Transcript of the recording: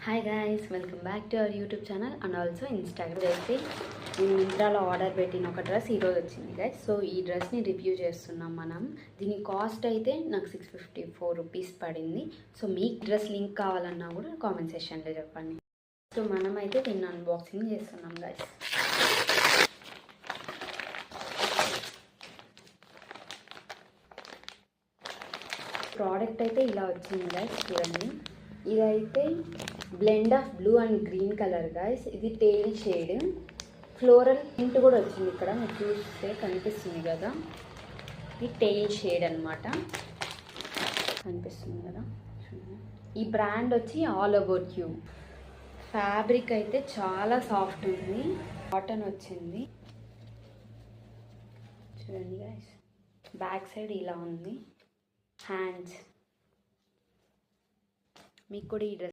Hi guys, welcome back to our YouTube channel and also Instagram. అయితే నేను మింత్రాలో order పెట్టిన ఒక డ్రెస్ ఈరోజు వచ్చింది గైస్. సో ఈ డ్రెస్ని రివ్యూ చేస్తున్నాం మనం. దీని కాస్ట్ అయితే నాకు 654 రూపీస్ పడింది. సో మీకు డ్రెస్ లింక్ కావాలన్నా కూడా కామెంట్ సెక్షన్లో చెప్పండి. సో మనమైతే దీన్ని అన్బాక్సింగ్ చేస్తున్నాం గైస్. ప్రోడక్ట్ అయితే ఇలా వచ్చింది గైస్, చూడండి. ఇదైతే blend of blue and green colour guys. ఇది టేల్ షేడ్, ఫ్లోరల్ ప్రింట్ కూడా వచ్చింది. ఇక్కడ మీకు చూస్తే కనిపిస్తుంది కదా, ఇది టేల్ షేడ్ అనమాట. కనిపిస్తుంది కదా. ఈ బ్రాండ్ వచ్చి ఆల్ అబౌట్ యూ. ఫ్యాబ్రిక్ అయితే చాలా సాఫ్ట్ ఉంది, కాటన్ వచ్చింది. చూడండి గైస్, బ్యాక్ సైడ్ ఇలా ఉంది. హ్యాండ్స్ మీకు కూడా ఈ డ్రెస్